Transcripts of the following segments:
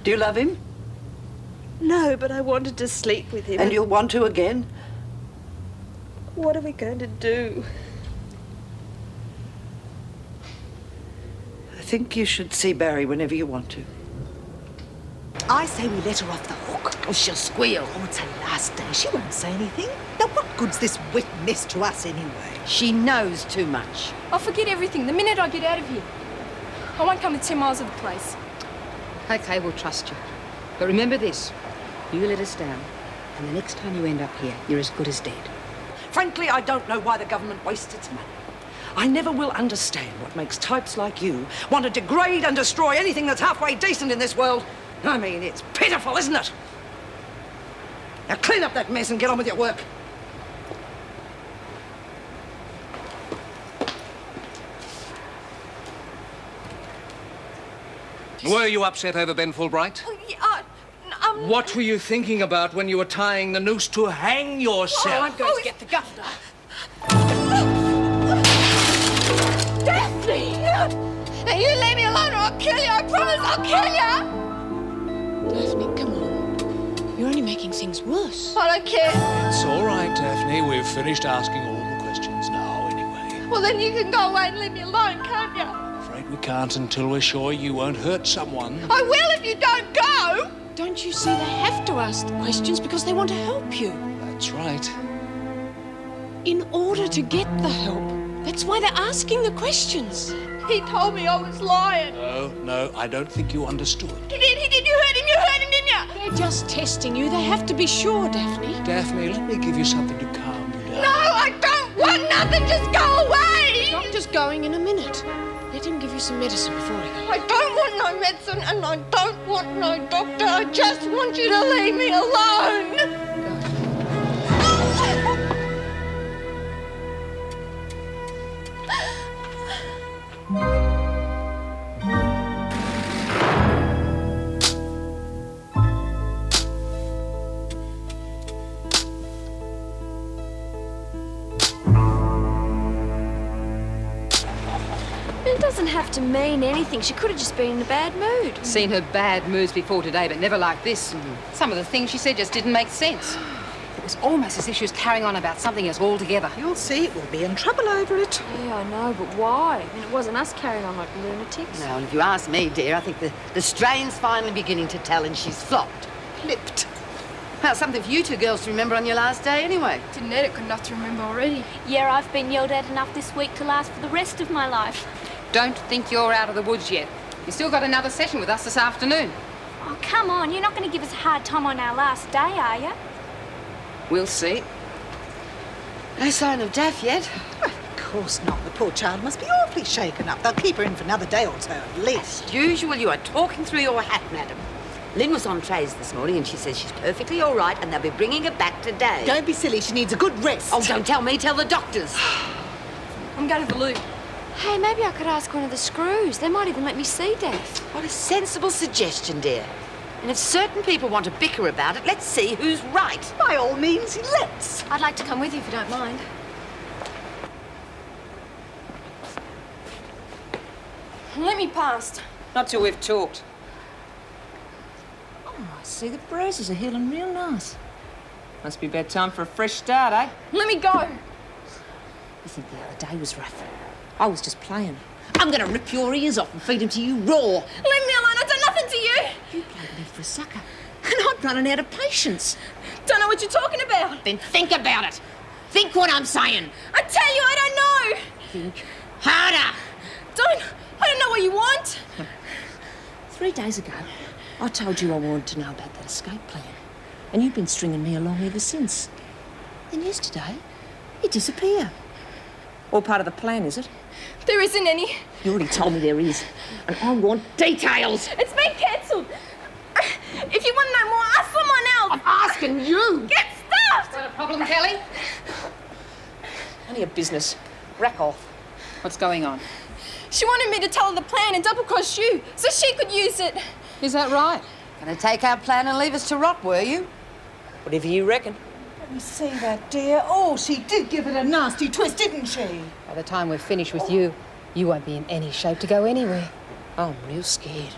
Do you love him? No, but I wanted to sleep with him. And you'll want to again? What are we going to do? I think you should see Barry whenever you want to. I say we let her off the hook. Oh, she'll squeal. Oh, it's her last day. She won't say anything. Now, what good's this witness to us anyway? She knows too much. I'll forget everything the minute I get out of here. I won't come within 10 miles of the place. Okay, we'll trust you. But remember this. You let us down, and the next time you end up here, you're as good as dead. Frankly, I don't know why the government wastes its money. I never will understand what makes types like you want to degrade and destroy anything that's halfway decent in this world. I mean, it's pitiful, isn't it? Now clean up that mess and get on with your work. Were you upset over Ben Fulbright? Oh, yeah, What were you thinking about when you were tying the noose to hang yourself? Oh, I'm going to get the governor. Daphne! Now you leave me alone or I'll kill you, I promise I'll kill you! Daphne, come on. You're only making things worse. I don't care. It's all right, Daphne. We've finished asking all the questions now, anyway. Well, then you can go away and leave me alone, can't you? Afraid we can't until we're sure you won't hurt someone. I will if you don't go! Don't you see they have to ask the questions because they want to help you? That's right. In order to get the help. That's why they're asking the questions. He told me I was lying. No, I don't think you understood. He did. You heard him, didn't you? They're just testing you. They have to be sure, Daphne. Daphne, let me give you something to calm you down. No, I don't want nothing. Just go away. Doctor's going in a minute. Let him give you some medicine before he goes. I don't want no medicine and I don't want no doctor. I just want you to leave me alone. It doesn't have to mean anything. She could have just been in a bad mood. Seen her bad moods before today, but never like this. Some of the things she said just didn't make sense. It was almost as if she was carrying on about something else altogether. You'll see, we'll be in trouble over it. Yeah, I know, but why? I mean, it wasn't us carrying on like lunatics. No, and if you ask me, dear, I think the strain's finally beginning to tell and she's flopped. Flipped. Well, something for you two girls to remember on your last day anyway. Didn't need it good enough to remember already. Yeah, I've been yelled at enough this week to last for the rest of my life. Don't think you're out of the woods yet. You still got another session with us this afternoon. Oh, come on. You're not going to give us a hard time on our last day, are you? We'll see. No sign of Daff yet. Well, of course not. The poor child must be awfully shaken up. They'll keep her in for another day or so at least. As usual, you are talking through your hat, madam. Lynn was on trays this morning and she says she's perfectly all right and they'll be bringing her back today. Don't be silly. She needs a good rest. Oh, don't tell me. Tell the doctors. I'm going to the loo. Hey, maybe I could ask one of the screws. They might even let me see Daff. What a sensible suggestion, dear. And if certain people want to bicker about it, let's see who's right. By all means, let's. I'd like to come with you if you don't mind. Let me past. Not till we've talked. Oh, I see the bruises are healing real nice. Must be bedtime for a fresh start, eh? Let me go. You think the other day was rough? I was just playing. I'm going to rip your ears off and feed them to you raw. Leave me alone. I've done nothing to you. You played me for a sucker. And I'm running out of patience. Don't know what you're talking about. Then think about it. Think what I'm saying. I tell you, I don't know. Think harder. I don't know what you want. 3 days ago, I told you I wanted to know about that escape plan. And you've been stringing me along ever since. Then yesterday, you disappear. All part of the plan, is it? There isn't any. You already told me there is. And I want details. It's been cancelled. If you want to know more, ask someone else. I'm asking you. Get stuffed. Got a problem, Kelly? None of your business. Rack off. What's going on? She wanted me to tell her the plan and double-cross you so she could use it. Is that right? Gonna take our plan and leave us to rot, were you? Whatever you reckon. Let me see that, dear. Oh, she did give it a nasty twist, didn't she? By the time we're finished with you, you won't be in any shape to go anywhere. I'm real scared.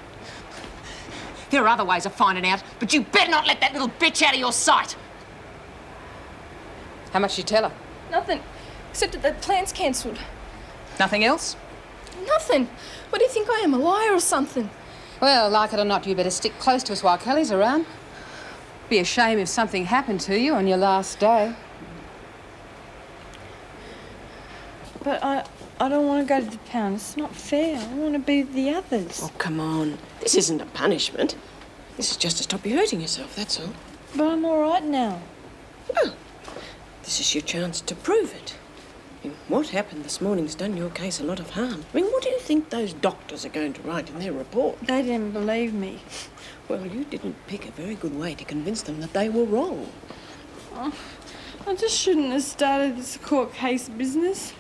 There are other ways of finding out, but you better not let that little bitch out of your sight. How much did you tell her? Nothing, except that the plan's cancelled. Nothing else? Nothing. What do you think I am, a liar or something? Well, like it or not, you better stick close to us while Kelly's around. Be a shame if something happened to you on your last day. But I don't want to go to the pound. It's not fair. I want to be with the others. Oh, come on. This isn't a punishment. This is just to stop you hurting yourself, that's all. But I'm all right now. Well, this is your chance to prove it. I mean, what happened this morning's done your case a lot of harm. I mean, what do you think those doctors are going to write in their report? They didn't believe me. Well, you didn't pick a very good way to convince them that they were wrong. Oh, I just shouldn't have started this court case business.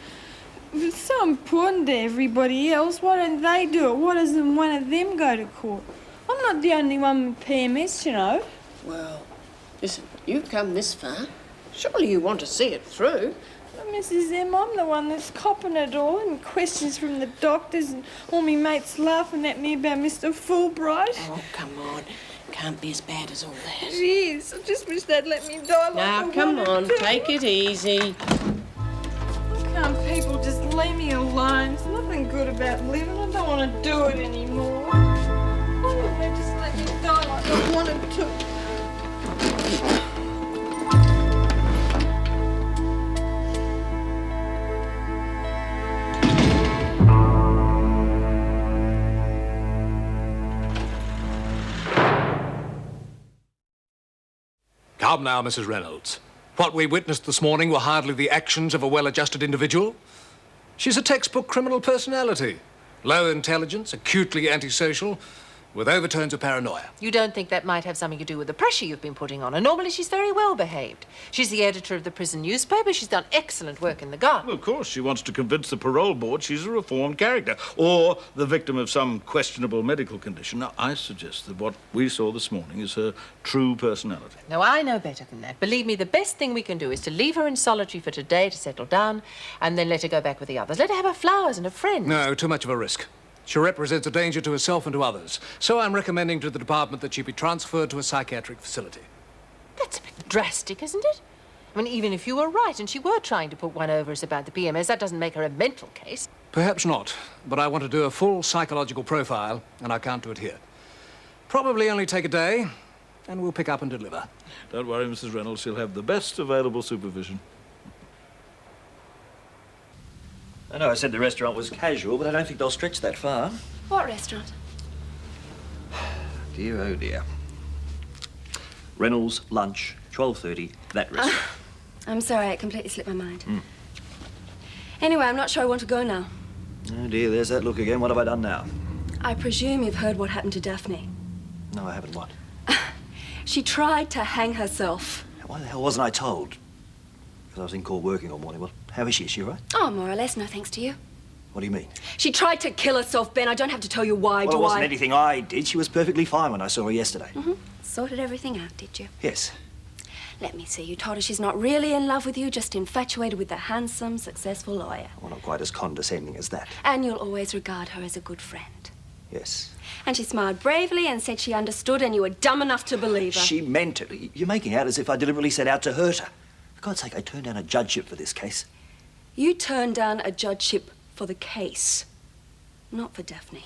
If it's so important to everybody else, why don't they do it? Why doesn't one of them go to court? I'm not the only one with PMS, you know. Well, listen, you've come this far. Surely you want to see it through. But Mrs. M, I'm the one that's copping it all, and questions from the doctors, and all me mates laughing at me about Mr. Fulbright. Oh, come on. Can't be as bad as all that. It is. I just wish they'd let me die like Now, I come wanted on, to. take it easy. Why can't people just leave me alone? There's nothing good about living. I don't want to do it anymore. Why don't they just let me die like I wanted to? Come now, Mrs. Reynolds. What we witnessed this morning were hardly the actions of a well-adjusted individual. She's a textbook criminal personality. Low intelligence, acutely antisocial, with overtones of paranoia. You don't think that might have something to do with the pressure you've been putting on her? Normally she's very well behaved. She's the editor of the prison newspaper. She's done excellent work in the guard. Well, of course, she wants to convince the parole board she's a reformed character, or the victim of some questionable medical condition. Now, I suggest that what we saw this morning is her true personality. No, I know better than that. Believe me, the best thing we can do is to leave her in solitary for today to settle down, and then let her go back with the others. Let her have her flowers and her friends. No, too much of a risk. She represents a danger to herself and to others. So I'm recommending to the department that she be transferred to a psychiatric facility. That's a bit drastic, isn't it? I mean, even if you were right and she were trying to put one over us about the PMS, that doesn't make her a mental case. Perhaps not, but I want to do a full psychological profile, and I can't do it here. Probably only take a day, and we'll pick up and deliver. Don't worry, Mrs. Reynolds. She'll have the best available supervision. I know I said the restaurant was casual, but I don't think they'll stretch that far. What restaurant? Dear, oh dear. Reynolds, lunch, 12:30, that restaurant. I'm sorry, it completely slipped my mind. Anyway, I'm not sure I want to go now. Oh dear, there's that look again. What have I done now? I presume you've heard what happened to Daphne. No, I haven't. What? She tried to hang herself. Why the hell wasn't I told? Because I was in court working all morning. Well, how is she? Is she all right? Oh, more or less, no thanks to you. What do you mean? She tried to kill herself, Ben. I don't have to tell you why, Well, do it wasn't I? anything I did. She was perfectly fine when I saw her yesterday. Sorted everything out, did you? Yes. Let me see. You told her she's not really in love with you, just infatuated with a handsome, successful lawyer. Well, not quite as condescending as that. And you'll always regard her as a good friend. Yes. And she smiled bravely and said she understood and you were dumb enough to believe her. She meant it. You're making out as if I deliberately set out to hurt her. For God's sake, I turned down a judgeship for this case. You turned down a judgeship for the case, not for Daphne.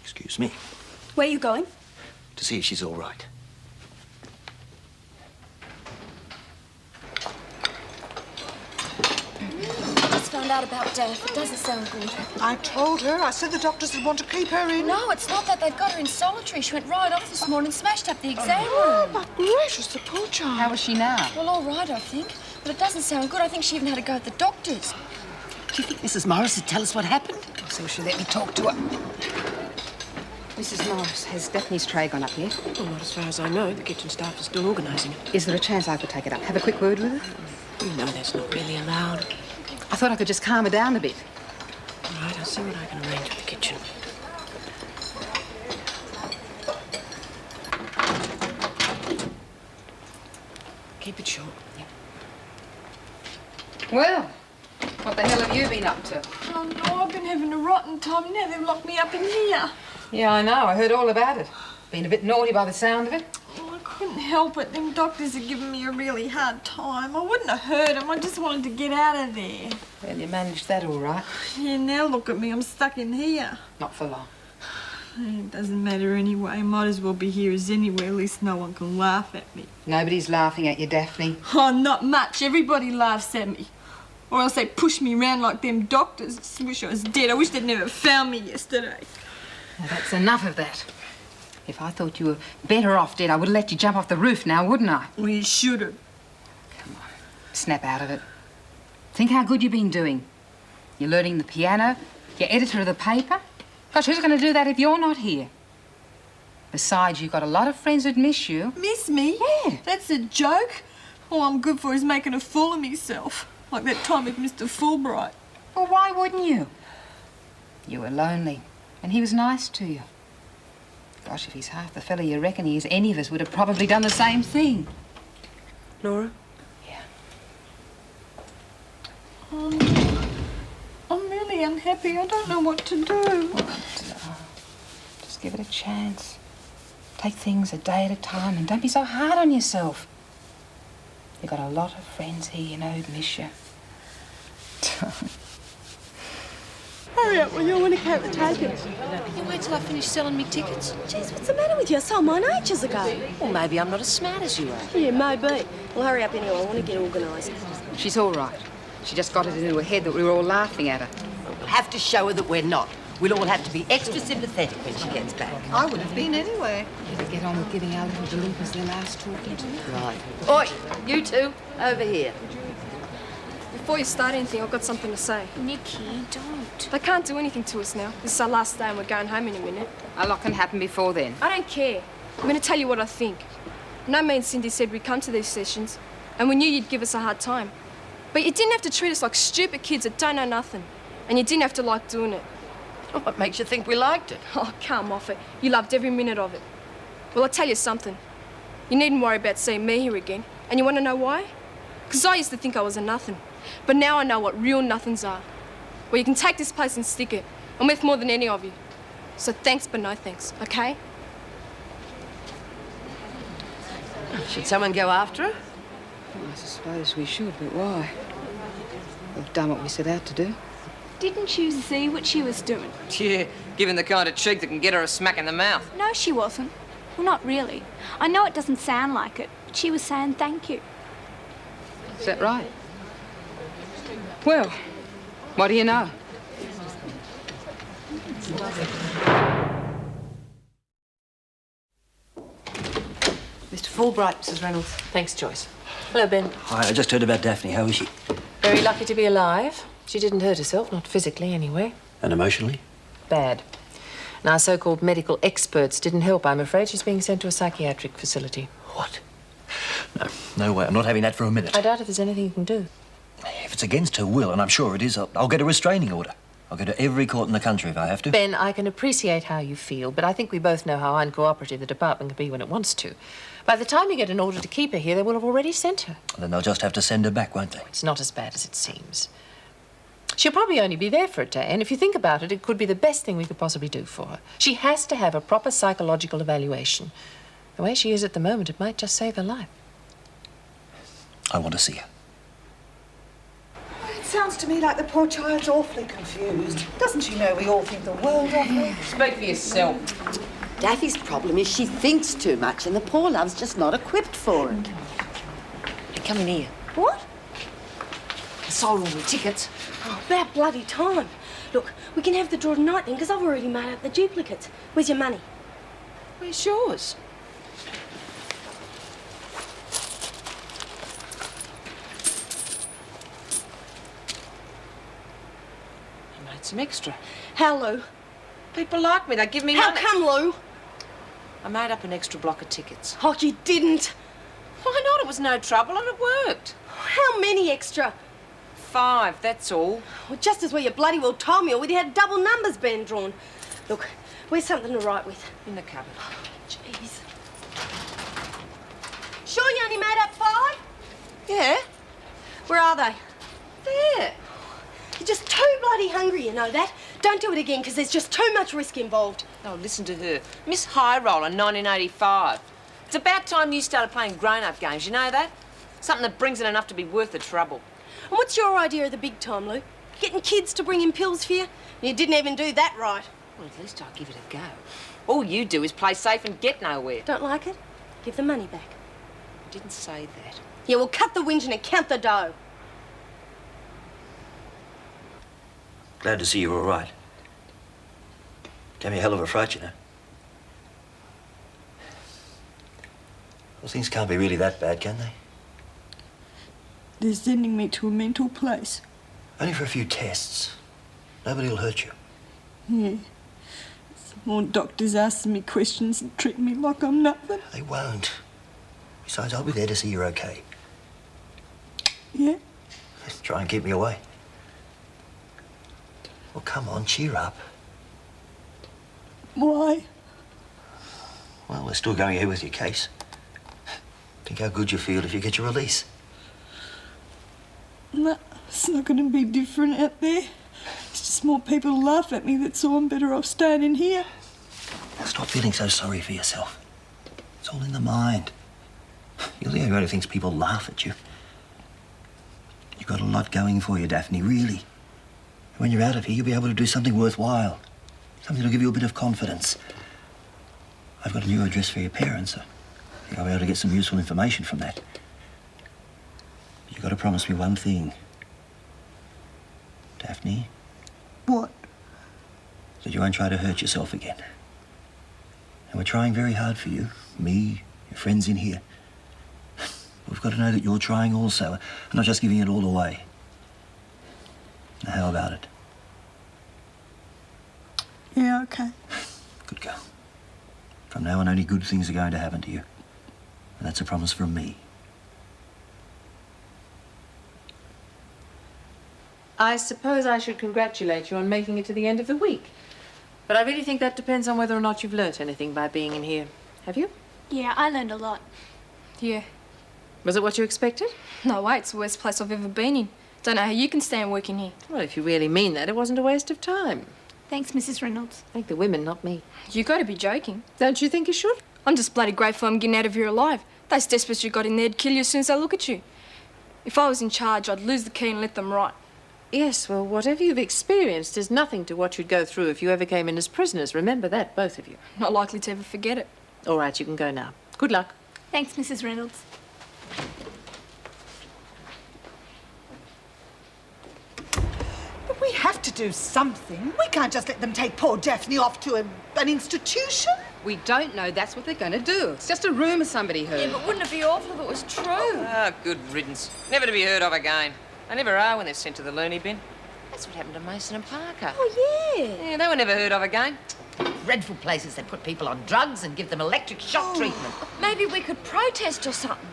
Excuse me. Where are you going? To see if she's all right. Just found out about Daph. It doesn't sound good. I told her. I said the doctors would want to keep her in. No, it's not that. They've got her in solitary. She went right off this morning, smashed up the exam room. Oh, my gracious, the poor child. How is she now? Well, all right, I think. But it doesn't sound good. I think she even had to go at the doctors. Do you think Mrs. Morris would tell us what happened? So she'll let me talk to her. Mrs. Morris, has Daphne's tray gone up yet? Well, not as far as I know. The kitchen staff is still organising it. Is there a chance I could take it up? Have a quick word with her? You know that's not really allowed. I thought I could just calm her down a bit. All right, I'll see what I can arrange with the kitchen. Keep it short. Yeah. Well, what the hell have you been up to? Oh, no, I've been having a rotten time. Now they've locked me up in here. Yeah, I know. I heard all about it. Been a bit naughty by the sound of it. Oh, I couldn't help it. Them doctors are giving me a really hard time. I wouldn't have hurt them. I just wanted to get out of there. Well, you managed that all right. Yeah, now look at me. I'm stuck in here. Not for long. It doesn't matter anyway. Might as well be here as anywhere. At least no one can laugh at me. Nobody's laughing at you, Daphne. Oh, not much. Everybody laughs at me. Or else they push me around like them doctors. I just wish I was dead. I wish they'd never found me yesterday. Now, that's enough of that. If I thought you were better off dead, I would have let you jump off the roof now, wouldn't I? Well, you should have. Come on, snap out of it. Think how good you've been doing. You're learning the piano, you're editor of the paper. Gosh, who's going to do that if you're not here? Besides, you've got a lot of friends who'd miss you. Miss me? Yeah. That's a joke? All I'm good for is making a fool of myself. Like that time with Mr. Fulbright. Well, why wouldn't you? You were lonely, and he was nice to you. Gosh, if he's half the fella you reckon he is, any of us would have probably done the same thing. Nora? Yeah. I'm really unhappy. I don't know what to do. Just give it a chance. Take things a day at a time and don't be so hard on yourself. You've got a lot of friends here, you know, who'd miss you. Hurry up, will you? I want to count the tokens. You wait till I finish selling me tickets. Jeez, what's the matter with you? I sold mine ages ago. Well, maybe I'm not as smart as you are. Yeah, maybe. Well, hurry up anyway. I want to get organised. She's all right. She just got it into her head that we were all laughing at her. We'll have to show her that we're not. We'll all have to be extra sympathetic when she gets back. I would have been anyway. Better get on with giving our little delinquents their last talking to. Right. Oi, you two, over here. Before you start anything, I've got something to say. Nikki, don't. They can't do anything to us now. This is our last day and we're going home in a minute. A lot can happen before then. I don't care. I'm going to tell you what I think. No, me and Cindy said we'd come to these sessions and we knew you'd give us a hard time. But you didn't have to treat us like stupid kids that don't know nothing. And you didn't have to like doing it. What makes you think we liked it? Oh, come off it. You loved every minute of it. Well, I'll tell you something. You needn't worry about seeing me here again. And you want to know why? Because I used to think I was a nothing. But now I know what real nothings are. Well, you can take this place and stick it. I'm worth more than any of you. So thanks, but no thanks, okay? Should someone go after her? Well, I suppose we should, but why? We've done what we set out to do. Didn't you see what she was doing? Yeah, given the kind of cheek that can get her a smack in the mouth. No, she wasn't. Well, not really. I know it doesn't sound like it, but she was saying thank you. Is that right? Well, what do you know? Mr. Fulbright, Mrs. Reynolds. Thanks, Joyce. Hello, Ben. Hi, I just heard about Daphne. How is she? Very lucky to be alive. She didn't hurt herself, not physically anyway. And emotionally? Bad. And our so-called medical experts didn't help, I'm afraid. She's being sent to a psychiatric facility. What? No way. I'm not having that for a minute. I doubt if there's anything you can do. If it's against her will, and I'm sure it is, I'll get a restraining order. I'll go to every court in the country if I have to. Ben, I can appreciate how you feel, but I think we both know how uncooperative the department can be when it wants to. By the time you get an order to keep her here, they will have already sent her. Then they'll just have to send her back, won't they? It's not as bad as it seems. She'll probably only be there for a day, and if you think about it, it could be the best thing we could possibly do for her. She has to have a proper psychological evaluation. The way she is at the moment, it might just save her life. I want to see her. It sounds to me like the poor child's awfully confused. Doesn't she know we all think the world of her? Speak for yourself. Daffy's problem is she thinks too much and the poor love's just not equipped for it. Hey, come in here. What? I sold all the tickets. Oh, about bloody time. Look, we can have the draw tonight then, because I've already made up the duplicates. Where's your money? Where's yours? I made some extra. How, Lou? People like me, they give me How money. come, Lou? I made up an extra block of tickets. Oh, you didn't. Why not? It was no trouble and it worked. How many extra? 5, that's all. Well, just as well you bloody well told me, or we'd had double numbers being drawn. Look, where's something to write with? In the cupboard. Jeez. Sure you only made up 5? Yeah? Where are they? There. You're just too bloody hungry, you know that. Don't do it again, because there's just too much risk involved. Oh, listen to her. Miss High Roller, 1985. It's about time you started playing grown-up games, you know that? Something that brings in enough to be worth the trouble. And what's your idea of the big time, Lou? Getting kids to bring in pills for you? You didn't even do that right. Well, at least I'll give it a go. All you do is play safe and get nowhere. Don't like it? Give the money back. I didn't say that. Yeah, well, cut the whinging and count the dough. Glad to see you're all right. Gave me a hell of a fright, you know. Well, things can't be really that bad, can they? They're sending me to a mental place. Only for a few tests. Nobody will hurt you. Yeah. Some more doctors asking me questions and treating me like I'm nothing. They won't. Besides, I'll be there to see you're okay. Yeah? Try and keep me away. Well, come on, cheer up. Why? Well, we're still going ahead with your case. Think how good you feel if you get your release. No, it's not going to be different out there. It's just more people laugh at me, that's all. I'm better off staying in here. Now stop feeling so sorry for yourself. It's all in the mind. You're the only one who thinks people laugh at you. You've got a lot going for you, Daphne, really. When you're out of here, you'll be able to do something worthwhile. Something that'll give you a bit of confidence. I've got a new address for your parents, so you'll be able to get some useful information from that. But you've got to promise me one thing. Daphne? What? That you won't try to hurt yourself again. And we're trying very hard for you. Me, your friends in here. We've got to know that you're trying also, and not just giving it all away. Now, how about it? Yeah, okay. Good girl. From now on, only good things are going to happen to you. And that's a promise from me. I suppose I should congratulate you on making it to the end of the week. But I really think that depends on whether or not you've learnt anything by being in here. Have you? Yeah, I learned a lot. Yeah. Was it what you expected? No way, it's the worst place I've ever been in. Don't know how you can stand working here. Well, if you really mean that, it wasn't a waste of time. Thanks, Mrs. Reynolds. Thank the women, not me. You got to be joking. Don't you think you should? I'm just bloody grateful I'm getting out of here alive. Those despots you got in there'd kill you as soon as they look at you. If I was in charge, I'd lose the key and let them rot. Yes, well, whatever you've experienced is nothing to what you'd go through if you ever came in as prisoners. Remember that, both of you. Not likely to ever forget it. All right, you can go now. Good luck. Thanks, Mrs. Reynolds. But we have to do something. We can't just let them take poor Daphne off to an institution. We don't know that's what they're going to do. It's just a rumour somebody heard. Yeah, but wouldn't it be awful if it was true? Ah, good riddance. Never to be heard of again. They never are when they're sent to the loony bin. That's what happened to Mason and Parker. Oh, yeah. Yeah, they were never heard of again. Dreadful places. They put people on drugs and give them electric shock treatment. Maybe we could protest or something.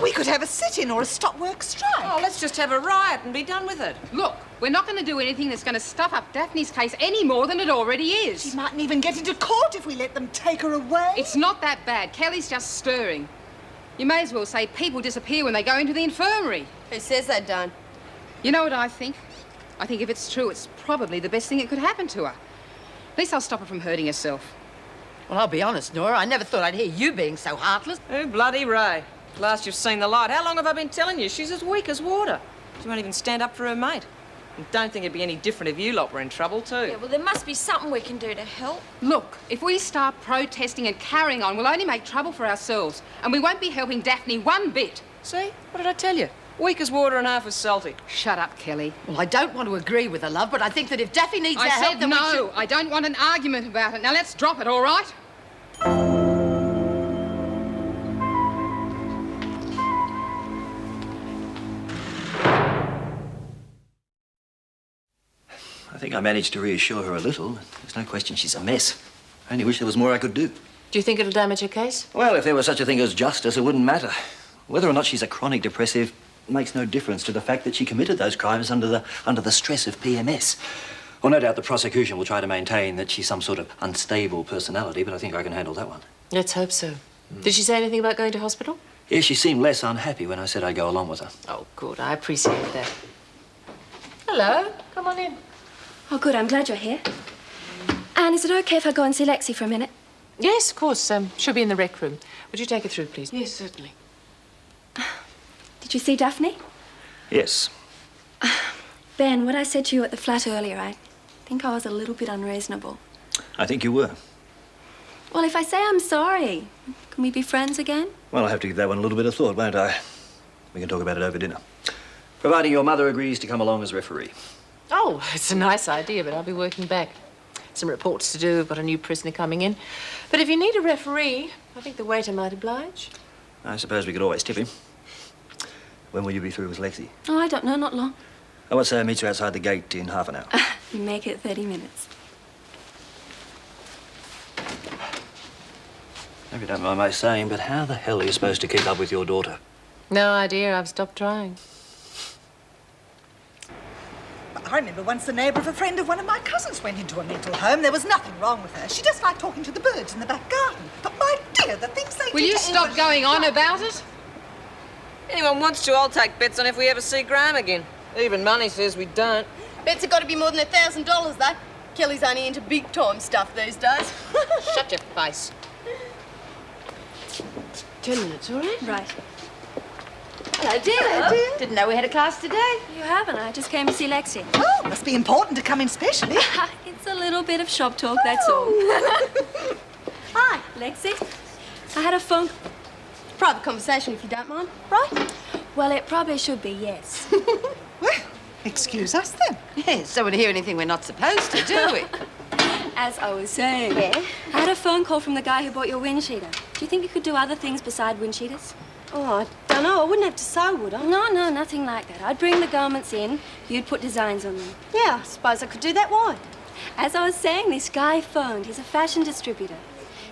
We could have a sit-in or a stop-work strike. Oh, let's just have a riot and be done with it. Look, we're not going to do anything that's going to stuff up Daphne's case any more than it already is. She mightn't even get into court if we let them take her away. It's not that bad. Kelly's just stirring. You may as well say people disappear when they go into the infirmary. Who says that, Don? You know what I think? I think if it's true, it's probably the best thing that could happen to her. At least I'll stop her from hurting herself. Well, I'll be honest, Nora, I never thought I'd hear you being so heartless. Oh, bloody Ray. Last you've seen the light. How long have I been telling you? She's as weak as water. She won't even stand up for her mate. And don't think it'd be any different if you lot were in trouble, too. Yeah, well, there must be something we can do to help. Look, if we start protesting and carrying on, we'll only make trouble for ourselves. And we won't be helping Daphne one bit. See? What did I tell you? Weak as water and half as salty. Shut up, Kelly. Well, I don't want to agree with her, love, but I think that if Daphne needs our I help, said then we no. should... I don't want an argument about it. Now, let's drop it, all right? I think I managed to reassure her a little. There's no question she's a mess. I only wish there was more I could do. Do you think it'll damage her case? Well, if there was such a thing as justice, it wouldn't matter. Whether or not she's a chronic depressive makes no difference to the fact that she committed those crimes under the stress of PMS. Well, no doubt the prosecution will try to maintain that she's some sort of unstable personality, but I think I can handle that one. Let's hope so. Did she say anything about going to hospital? Yeah, she seemed less unhappy when I said I'd go along with her. Oh, good. I appreciate that. Hello. Come on in. Oh, good. I'm glad you're here. And is it okay if I go and see Lexie for a minute? Yes, of course. She'll be in the rec room. Would you take her through, please? Yes, certainly. Did you see Daphne? Yes. Ben, what I said to you at the flat earlier, I think I was a little bit unreasonable. I think you were. Well, if I say I'm sorry, can we be friends again? Well, I'll have to give that one a little bit of thought, won't I? We can talk about it over dinner. Providing your mother agrees to come along as referee. Oh, it's a nice idea, but I'll be working back. Some reports to do. We've got a new prisoner coming in. But if you need a referee, I think the waiter might oblige. I suppose we could always tip him. When will you be through with Lexie? Oh, I don't know, not long. I want to meet you outside the gate in half an hour. You make it 30 minutes. If you don't mind my saying, but how the hell are you supposed to keep up with your daughter? No idea. I've stopped trying. I remember once the neighbour of a friend of one of my cousins went into a mental home. There was nothing wrong with her. She just liked talking to the birds in the back garden. But my dear, the things they Will you stop going on about it? Anyone wants to, I'll take bets on if we ever see Graham again. Even money says we don't. Bets have got to be more than $1,000, though. Kelly's only into big-time stuff these days. Shut your face. 10 minutes, all right? Right. Hello, dear. Hello, dear. Didn't know we had a class today. You haven't. I just came to see Lexie. Oh, must be important to come in specially. It's a little bit of shop talk, that's all. Hi, Lexie. I had a phone... Private conversation, if you don't mind. Right? Well, it probably should be, yes. Well, excuse us then. Yes, don't want to hear anything we're not supposed to, do we? As I was saying, I had a phone call from the guy who bought your wind cheater. Do you think you could do other things beside wind cheaters? Oh, I don't know. I wouldn't have to sew, would I? No, nothing like that. I'd bring the garments in, you'd put designs on them. Yeah, I suppose I could do that. Why? As I was saying, this guy phoned. He's a fashion distributor.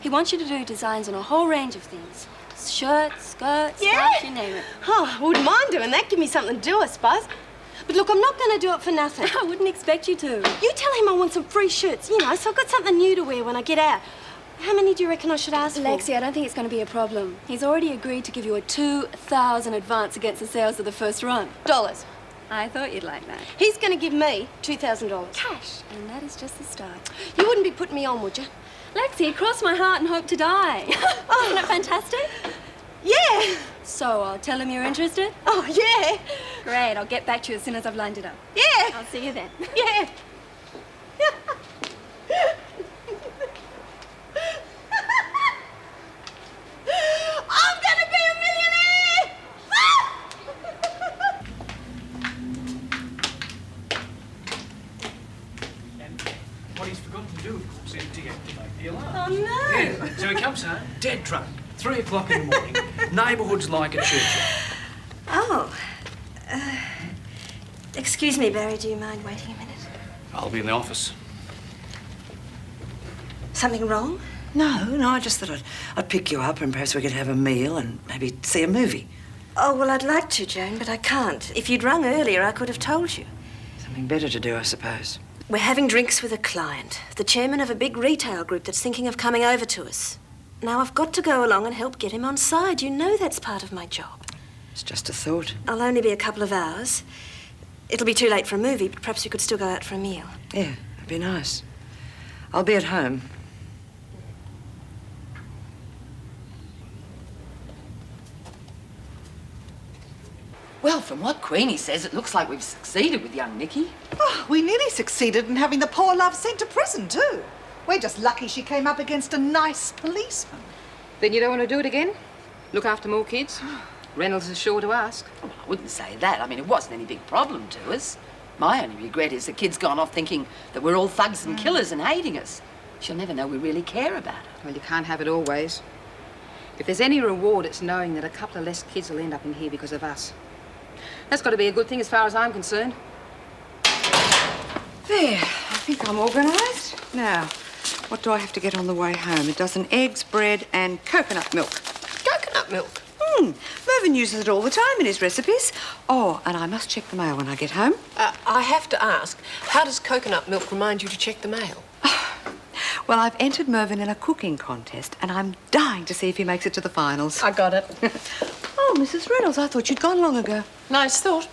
He wants you to do designs on a whole range of things. Shirts, skirts, scarves, you name it. Oh, I wouldn't mind doing that. Give me something to do, I suppose. But look, I'm not going to do it for nothing. I wouldn't expect you to. You tell him I want some free shirts, you know, so I've got something new to wear when I get out. How many do you reckon I should ask for? Lexie, I don't think it's going to be a problem. He's already agreed to give you a $2,000 advance against the sales of the first run. Dollars. I thought you'd like that. He's going to give me $2,000. Cash. And that is just the start. You wouldn't be putting me on, would you? Lexie, cross my heart and hope to die. Isn't it fantastic? Yeah. So I'll tell him you're interested? Oh, yeah. Great. I'll get back to you as soon as I've lined it up. Yeah. I'll see you then. Yeah. I'm gonna be a millionaire! What he's forgotten to do, of course, is deactivate the alarm. Oh, no. Yeah. So he comes home, dead drunk, 3 o'clock in the morning, neighbourhood's like a churchyard. Oh. Excuse me, Barry. Do you mind waiting a minute? I'll be in the office. Something wrong? No, I just thought I'd pick you up and perhaps we could have a meal and maybe see a movie. Oh, well, I'd like to, Joan, but I can't. If you'd rung earlier, I could have told you. Something better to do, I suppose. We're having drinks with a client, the chairman of a big retail group that's thinking of coming over to us. Now, I've got to go along and help get him on side. You know that's part of my job. It's just a thought. I'll only be a couple of hours. It'll be too late for a movie, but perhaps we could still go out for a meal. Yeah, it'd be nice. I'll be at home. Well, from what Queenie says, it looks like we've succeeded with young Nikki. Oh, we nearly succeeded in having the poor love sent to prison, too. We're just lucky she came up against a nice policeman. Then you don't want to do it again? Look after more kids? Reynolds is sure to ask. Well, I wouldn't say that. I mean, it wasn't any big problem to us. My only regret is the kid's gone off thinking that we're all thugs and killers and hating us. She'll never know we really care about her. Well, you can't have it always. If there's any reward, it's knowing that a couple of less kids will end up in here because of us. That's got to be a good thing as far as I'm concerned. There, I think I'm organised. Now, what do I have to get on the way home? A dozen eggs, bread and coconut milk. Coconut milk? Mervyn uses it all the time in his recipes. Oh, and I must check the mail when I get home. I have to ask, how does coconut milk remind you to check the mail? Well, I've entered Mervyn in a cooking contest and I'm dying to see if he makes it to the finals. I got it. Oh, Mrs. Reynolds, I thought you'd gone long ago. Nice thought.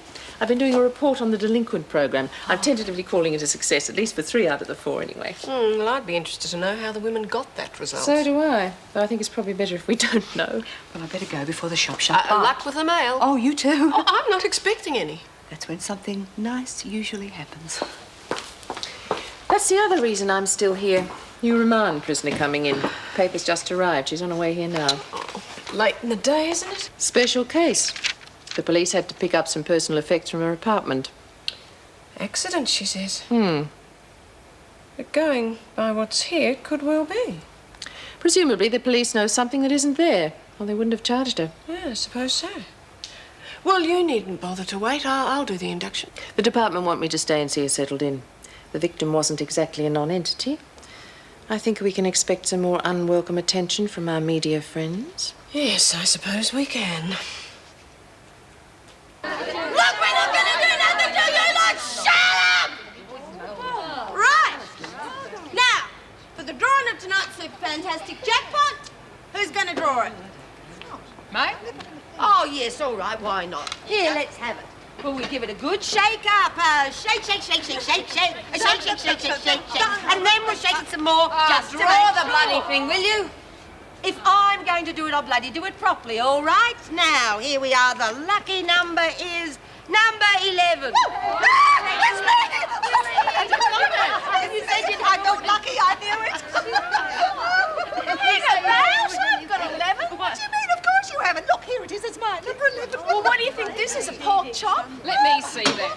I've been doing a report on the delinquent program. I'm tentatively calling it a success, at least for 3 out of the 4 anyway. Well, I'd be interested to know how the women got that result. So do I. But I think it's probably better if we don't know. Well, I better go before the shop shut. Luck with the mail. Oh, you too? Oh, I'm not expecting any. That's when something nice usually happens. That's the other reason I'm still here. New remand prisoner coming in. Paper's just arrived. She's on her way here now. Late in the day, isn't it? Special case. The police had to pick up some personal effects from her apartment. Accident, she says. Hmm. But going by what's here, could well be. Presumably the police know something that isn't there, or they wouldn't have charged her. Yeah, I suppose so. Well, you needn't bother to wait. I'll do the induction. The department want me to stay and see her settled in. The victim wasn't exactly a non-entity. I think we can expect some more unwelcome attention from our media friends. Yes, I suppose we can. Look, we're not going to do nothing to you lot! Shut up! Right. Now, for the drawing of tonight's Super Fantastic Jackpot, who's going to draw it? Mate? Oh, yes, all right, why not? Here, let's have it. Will we give it a good shake up? Shake, shake, shake, shake, shake, shake. A shake, shake, shake, shake, shake, shake. And then we'll shake it some more. Just draw the bloody thing, will you? If I'm going to do it, I'll bloody do it properly, all right? Now, here we are. The lucky number is number 11. It's me! You said you'd I got lucky, I knew it. You've got 11? What do you mean? Of course you haven't. Look, here it is. It's mine. Number 11. Well, what do you think this is, a pork chop? Let me see that.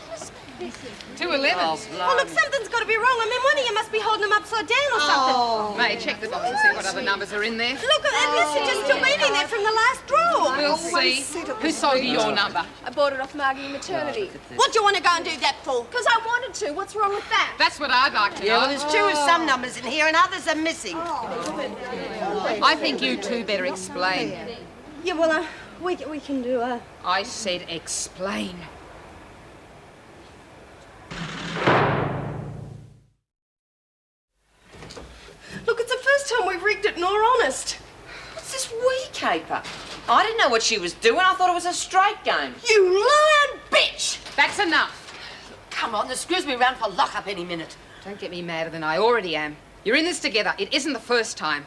2 11s. Oh, look, something's got to be wrong. I mean, one of you must be holding them upside down or something. May check the box and see what other numbers are in there. Look, this is just still waiting there from the last draw. We'll see. Who sold you your number? I bought it off Maggie maternity. What do you want to go and do that for? Because I wanted to. What's wrong with that? That's what I'd like to know. Yeah, well, there's 2 of some numbers in here and others are missing. I think you two better explain. Yeah, well, we can do I said explain. Look, it's the first time we've rigged it, nor honest. What's this wee caper? I didn't know what she was doing. I thought it was a straight game. You lying bitch! That's enough. Come on, the screws me round for lock-up any minute. Don't get me madder than I already am. You're in this together. It isn't the first time.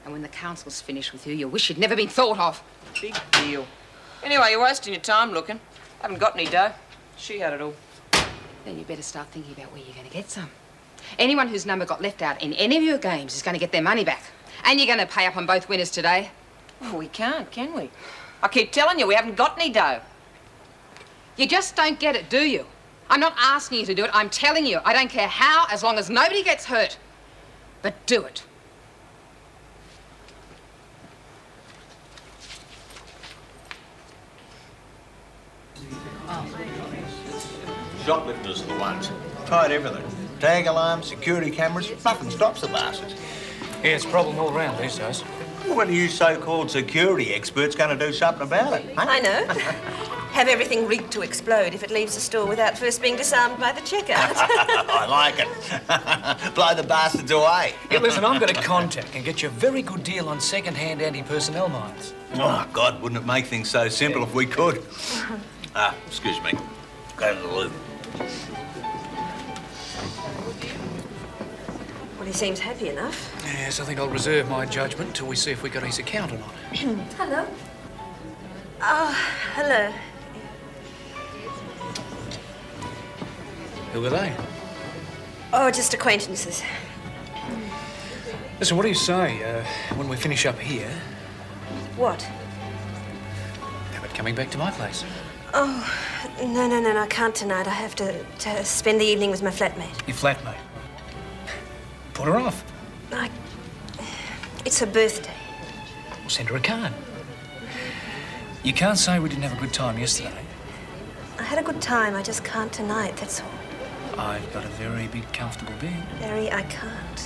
And when the council's finished with you, you'll wish you'd never been thought of. Big deal. Anyway, you're wasting your time looking. Haven't got any dough. She had it all. Then you better start thinking about where you're going to get some. Anyone whose number got left out in any of your games is going to get their money back. And you're going to pay up on both winners today. Well, we can't, can we? I keep telling you, we haven't got any dough. You just don't get it, do you? I'm not asking you to do it. I'm telling you. I don't care how, as long as nobody gets hurt. But do it. Shoplifters are the ones. Tried everything. Tag alarms, security cameras, nothing stops the bastards. Yeah, it's a problem all round these days. What are you so-called security experts going to do something about it? Huh? I know. Have everything rigged to explode if it leaves the store without first being disarmed by the checkout. I like it. Blow the bastards away. Hey, listen, I'm going to contact and get you a very good deal on second-hand anti-personnel mines. Oh, God, wouldn't it make things so simple if we could? Excuse me. Go to the loo. Well, he seems happy enough. Yes, I think I'll reserve my judgment till we see if we got his account or not. Hello. Oh, hello. Who are they? Oh, just acquaintances. Listen, what do you say, when we finish up here, What? how about coming back to my place? Oh, no, I can't tonight. I have to spend the evening with my flatmate. Your flatmate? Put her off. It's her birthday. We'll send her a card. You can't say we didn't have a good time yesterday. I had a good time. I just can't tonight, that's all. I've got a very big, comfortable bed. Larry, I can't.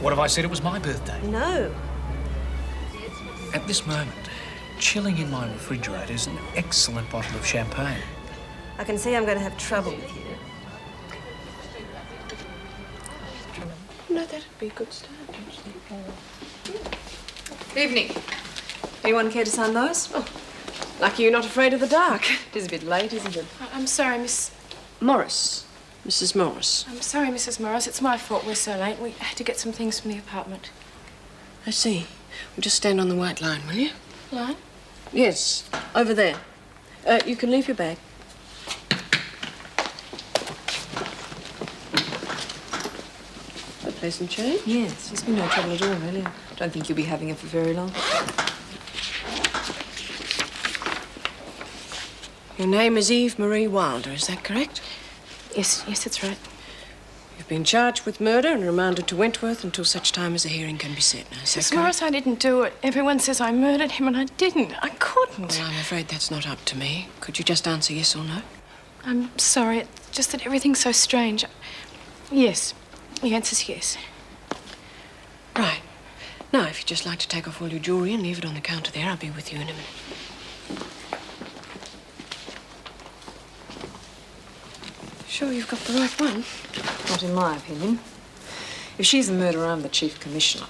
What if I said it was my birthday? No. At this moment, chilling in my refrigerator is an excellent bottle of champagne. I can see I'm going to have trouble with you. No, that'd be a good start, actually. Evening. Anyone care to sign those? Oh, Lucky you're not afraid of the dark. It is a bit late, isn't it? I'm sorry, Miss... Morris. Mrs. Morris. I'm sorry, Mrs. Morris. It's my fault we're so late. We had to get some things from the apartment. I see. Well, just stand on the white line, will you? Line? Yes, over there. You can leave your bag. A pleasant change? Yes, there's been no trouble at all, really. I don't think you'll be having it for very long. Your name is Eve Marie Wilder, is that correct? Yes, that's right. You've been charged with murder and remanded to Wentworth until such time as a hearing can be set. Now, is that Mrs. correct? Morris, I didn't do it. Everyone says I murdered him and I didn't. I couldn't. Well, I'm afraid that's not up to me. Could you just answer yes or no? I'm sorry. It's just that everything's so strange. Yes. The answer's yes. Right. Now, if you'd just like to take off all your jewellery and leave it on the counter there, I'll be with you in a minute. Sure you've got the right one? Not in my opinion. If she's the murderer, I'm the Chief Commissioner.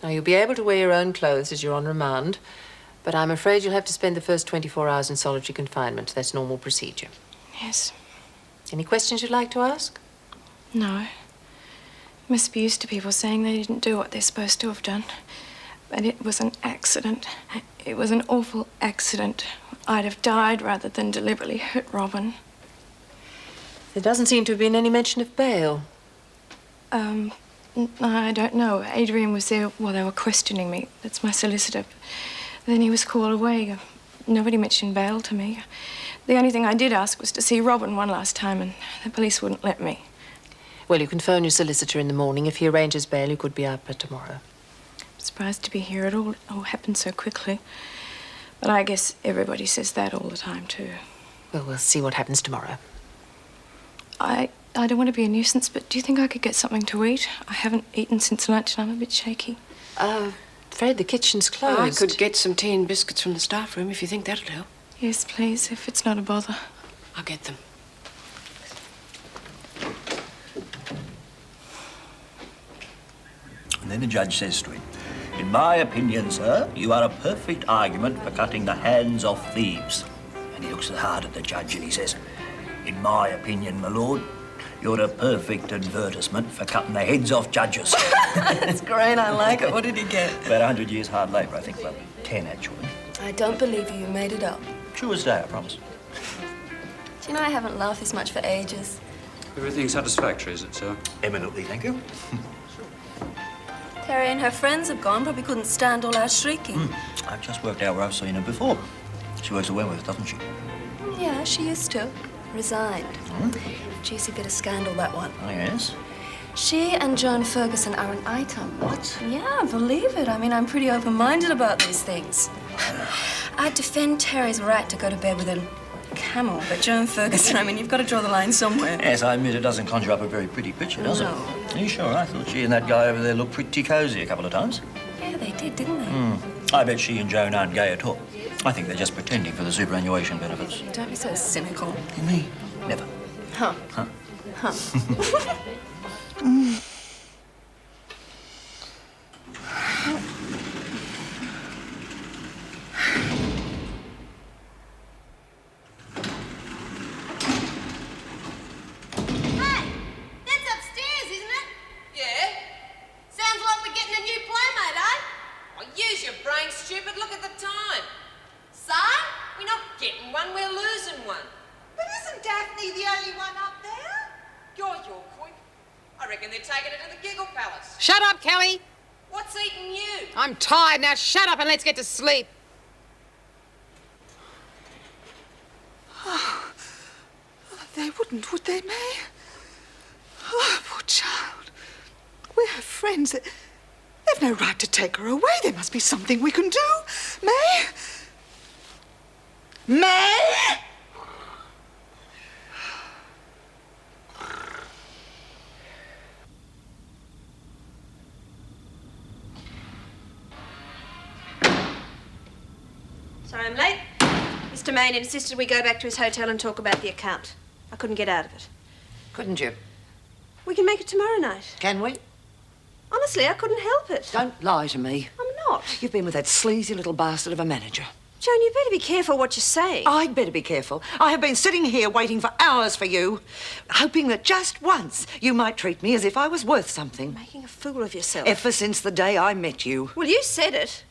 Now, you'll be able to wear your own clothes as you're on remand, but I'm afraid you'll have to spend the first 24 hours in solitary confinement. That's normal procedure. Yes. Any questions you'd like to ask? No. Must be used to people saying they didn't do what they're supposed to have done. But it was an accident. It was an awful accident. I'd have died rather than deliberately hurt Robin. There doesn't seem to have been any mention of bail. I don't know. Adrian was there while they were questioning me. That's my solicitor. Then he was called away. Nobody mentioned bail to me. The only thing I did ask was to see Robin one last time, and the police wouldn't let me. Well, you can phone your solicitor in the morning. If he arranges bail, you could be out by tomorrow. I'm surprised to be here at all. It all happened so quickly. But I guess everybody says that all the time, too. Well, we'll see what happens tomorrow. I don't want to be a nuisance, but do you think I could get something to eat? I haven't eaten since lunch and I'm a bit shaky. Afraid the kitchen's closed. I could get some tea and biscuits from the staff room if you think that'll help. Yes, please, if it's not a bother. I'll get them. And then the judge says to him, "In my opinion, sir, you are a perfect argument for cutting the hands off thieves." And he looks hard at the judge and he says, "In my opinion, my lord, you're a perfect advertisement for cutting the heads off judges." That's great, I like it. What did he get? About 100 years hard labour, I think. Well, 10 actually. I don't believe you made it up. True as day, I promise. Do you know I haven't laughed this much for ages? Everything satisfactory, is it, sir? Eminently, thank you. Terry and her friends have gone, probably couldn't stand all our shrieking. I've just worked out where I've seen her before. She works at Wentworth, doesn't she? Yeah, she used to. Resigned. Juicy bit of scandal, that one. Oh, yes? She and Joan Ferguson are an item. What? Yeah, believe it. I mean, I'm pretty open-minded about these things. I'd defend Terry's right to go to bed with a camel, but Joan Ferguson, I mean, you've got to draw the line somewhere. Yes, I admit it doesn't conjure up a very pretty picture, does No. it? Are you sure? I thought she and that guy over there looked pretty cosy a couple of times. Yeah, they did, didn't they? I bet she and Joan aren't gay at all. I think they're just pretending for the superannuation benefits. Don't be so cynical. Me? Never. Huh. Huh? Huh. Stupid, look at the time. So? We're not getting one, we're losing one. But isn't Daphne the only one up there? You're your queen. I reckon they're taking it to the Giggle Palace. Shut up, Kelly. What's eating you? I'm tired now. Shut up and let's get to sleep. Oh, they wouldn't, would they, May? Oh, poor child. We're her friends. They've no right to take her away. There must be something we can do. May? May? Sorry I'm late. Mr. Main insisted we go back to his hotel and talk about the account. I couldn't get out of it. Couldn't you? We can make it tomorrow night. Can we? Honestly, I couldn't help it. Don't lie to me. I'm not. You've been with that sleazy little bastard of a manager. Joan, you better be careful what you say. I'd better be careful. I have been sitting here waiting for hours for you, hoping that just once you might treat me as if I was worth something. Making a fool of yourself. Ever since the day I met you. Well, you said it.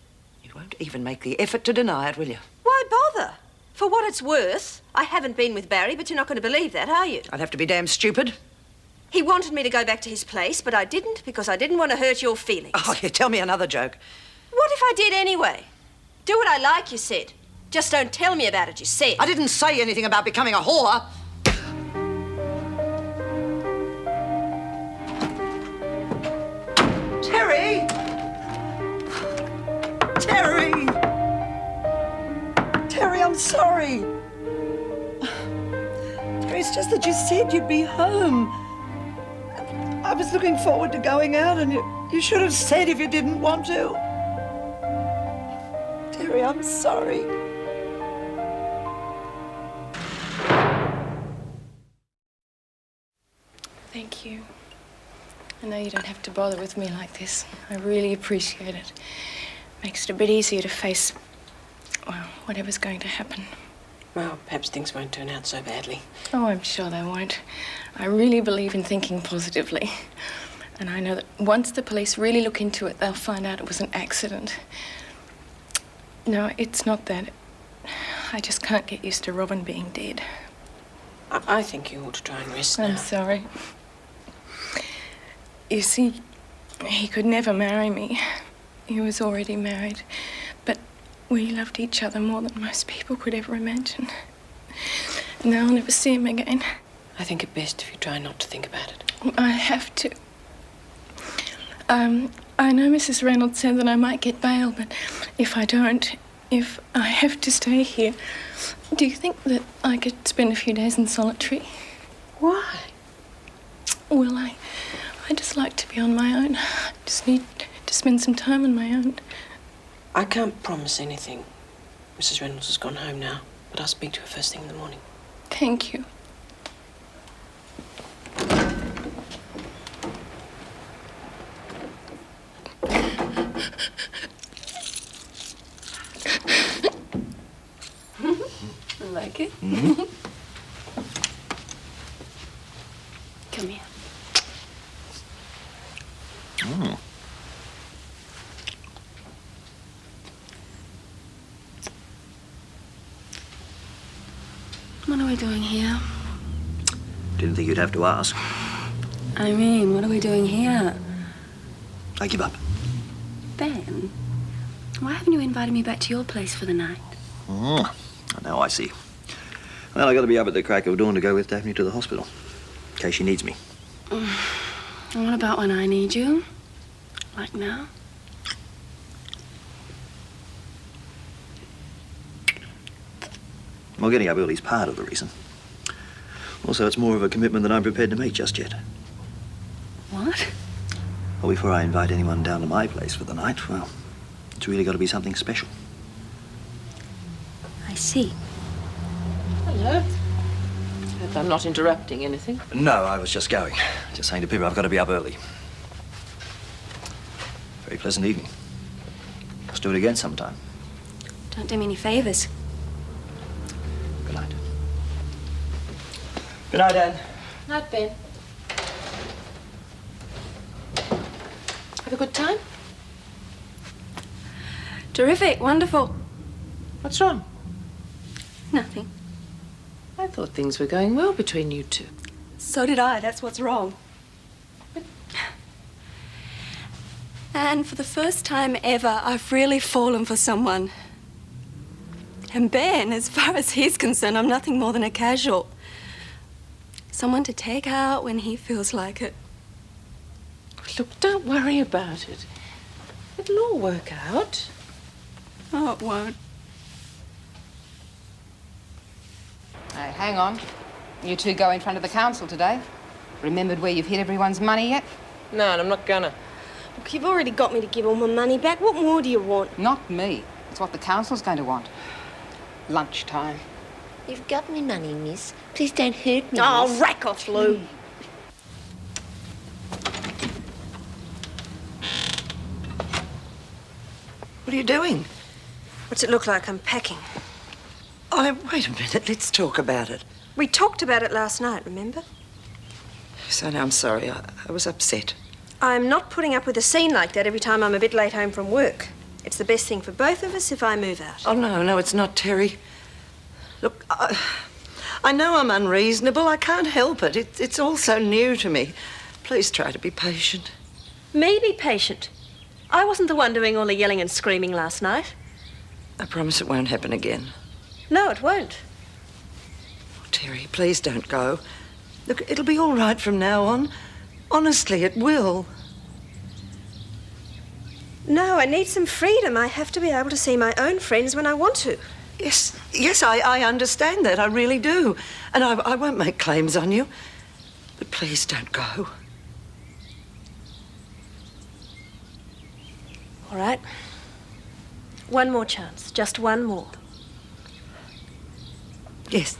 You won't even make the effort to deny it, will you? Why bother? For what it's worth, I haven't been with Barry, but you're not going to believe that, are you? I'd have to be damn stupid. He wanted me to go back to his place, but I didn't because I didn't want to hurt your feelings. Oh, you tell me another joke. What if I did anyway? Do what I like, you said. Just don't tell me about it, you said. I didn't say anything about becoming a whore. Terry! Terry! Terry, I'm sorry. Terry, it's just that you said you'd be home. I was looking forward to going out, and you should have said if you didn't want to. Terry, I'm sorry. Thank you. I know you don't have to bother with me like this. I really appreciate it. Makes it a bit easier to face, well, whatever's going to happen. Well, perhaps things won't turn out so badly. Oh, I'm sure they won't. I really believe in thinking positively. And I know that once the police really look into it, they'll find out it was an accident. No, it's not that. I just can't get used to Robin being dead. I think you ought to try and rest now. I'm sorry. You see, he could never marry me. He was already married. But we loved each other more than most people could ever imagine. And now I'll never see him again. I think it best if you try not to think about it. I have to. I know Mrs. Reynolds said that I might get bail, but if I don't, if I have to stay here, do you think that I could spend a few days in solitary? Why? Well, I just like to be on my own. I just need to spend some time on my own. I can't promise anything. Mrs. Reynolds has gone home now, but I'll speak to her first thing in the morning. Thank you. Like it? Mm-hmm. Come here. Mm. What are we doing here? Didn't think you'd have to ask. I mean, what are we doing here? I give up. Ben, why haven't you invited me back to your place for the night? Now I see. Well, I got to be up at the crack of dawn to go with Daphne to the hospital, in case she needs me. And what about when I need you? Like now? Well, getting up early is part of the reason. Also, it's more of a commitment than I'm prepared to make just yet. What? Well, before I invite anyone down to my place for the night, well, it's really got to be something special. I see. Hello. Hope I'm not interrupting anything. No, I was just going. Just saying to Pippa I've got to be up early. Very pleasant evening. Let's do it again sometime. Don't do me any favours. Good night. Good night, Anne. Night, Ben. Have a good time? Terrific, wonderful. What's wrong? Nothing. I thought things were going well between you two. So did I, that's what's wrong. And for the first time ever, I've really fallen for someone. And Ben, as far as he's concerned, I'm nothing more than a casual. Someone to take out when he feels like it. Look, don't worry about it. It'll all work out. Oh, it won't. Hey, hang on. You two go in front of the council today. Remembered where you've hid everyone's money yet? No, and I'm not gonna. Look, you've already got me to give all my money back. What more do you want? Not me. It's what the council's going to want. lunchtime. You've got me money, miss. Please don't hurt me, Oh, miss. rack off, Lou. What are you doing? What's it look like? I'm packing. Oh, wait a minute. Let's talk about it. We talked about it last night, remember? Sonia, I'm sorry. I was upset. I'm not putting up with a scene like that every time I'm a bit late home from work. It's the best thing for both of us if I move out. Oh, no, it's not, Terry. Look, I know I'm unreasonable. I can't help it. It's all so new to me. Please try to be patient. Me be patient? I wasn't the one doing all the yelling and screaming last night. I promise it won't happen again. No, it won't. Oh, Terry, please don't go. Look, it'll be all right from now on. Honestly, it will. No, I need some freedom. I have to be able to see my own friends when I want to. Yes, I understand that. I really do. And I won't make claims on you. But please don't go. All right. One more chance. Just one more. Yes.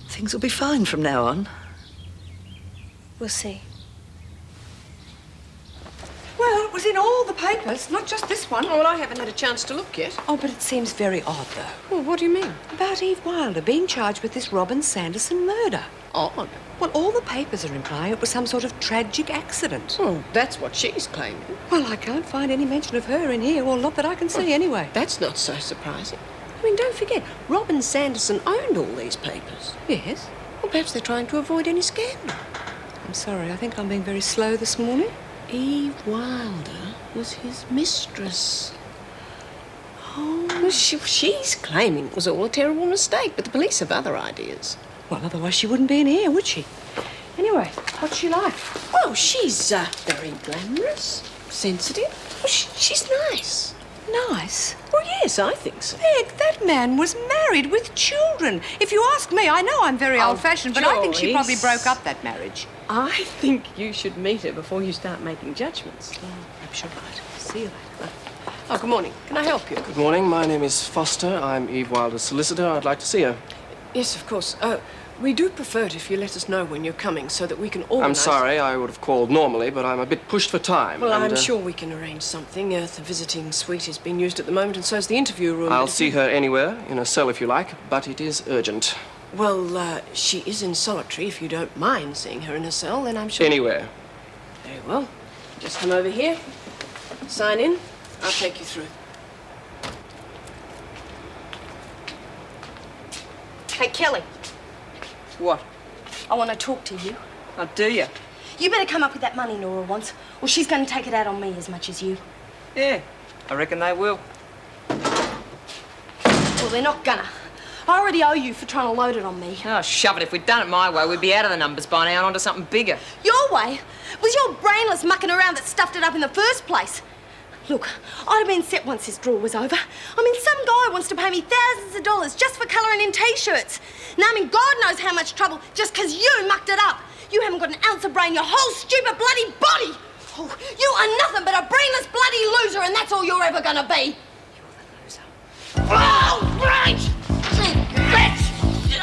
Things will be fine from now on. We'll see. Well, it was in all the papers, not just this one. Oh, well, I haven't had a chance to look yet. Oh, but it seems very odd, though. Well, what do you mean? About Eve Wilder being charged with this Robin Sanderson murder. Odd? Well, all the papers are implying it was some sort of tragic accident. Oh, that's what she's claiming. Well, I can't find any mention of her in here, well, not that I can see anyway. That's not so surprising. I mean, don't forget, Robin Sanderson owned all these papers. Yes? Well, perhaps they're trying to avoid any scandal. I'm sorry, I think I'm being very slow this morning. Eve Wilder was his mistress. Oh, well, she's claiming it was all a terrible mistake, but the police have other ideas. Well, otherwise she wouldn't be in here, would she? Anyway, what's she like? Well, she's very glamorous, sensitive. Well, she's nice. Nice? Well, yes, I think so. Meg, that man was married with children. If you ask me, I know I'm very old-fashioned, but I think she probably broke up that marriage. I think you should meet her before you start making judgments. Oh, perhaps you're right. See you later. Oh, good morning. Can I help you? Good morning. My name is Foster. I'm Eve Wilder's solicitor. I'd like to see her. Yes, of course. We do prefer it if you let us know when you're coming so that we can organise... I'm sorry. I would have called normally, but I'm a bit pushed for time. Well, and, I'm sure we can arrange something. The visiting suite is being used at the moment, and so's the interview room. I'll see her anywhere, in a cell if you like, but it is urgent. Well, she is in solitary. If you don't mind seeing her in a cell, then I'm sure... Anywhere. Very well. Just come over here, sign in. I'll take you through. Hey, Kelly. What? I want to talk to you. Oh, do you? You better come up with that money Nora wants, or she's going to take it out on me as much as you. Yeah, I reckon they will. Well, they're not gonna. I already owe you for trying to load it on me. Oh, shove it. If we'd done it my way, we'd be out of the numbers by now and onto something bigger. Your way? It was your brainless mucking around that stuffed it up in the first place. Look, I'd have been set once this draw was over. I mean, some guy wants to pay me thousands of dollars just for colouring in T-shirts. Now, I mean, God knows how much trouble just 'cause you mucked it up. You haven't got an ounce of brain, your whole stupid bloody body. Oh, you are nothing but a brainless bloody loser, and that's all you're ever gonna be. You're the loser. Oh, right! Bitch!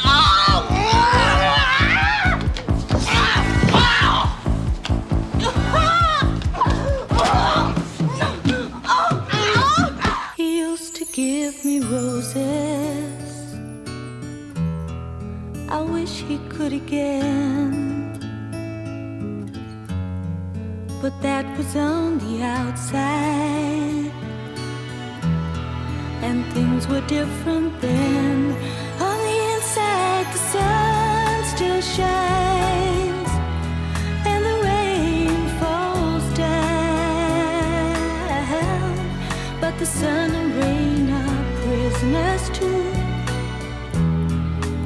Oh! He used to give me roses. I wish he could again, but that was on the outside, and things were different then. On the inside, the sun still shines, and the rain falls down, but the sun and rain are prisoners too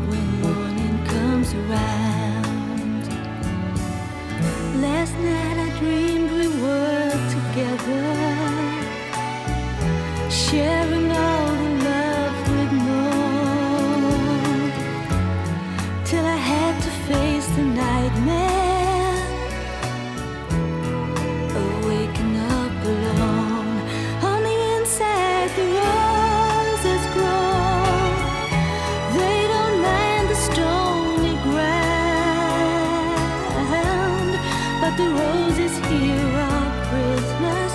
when morning comes around. Last night I dreamed we were together, sharing all the love we'd known, till I had to face the nightmare of waking up alone. On the inside the roses grow, roses here are prisoners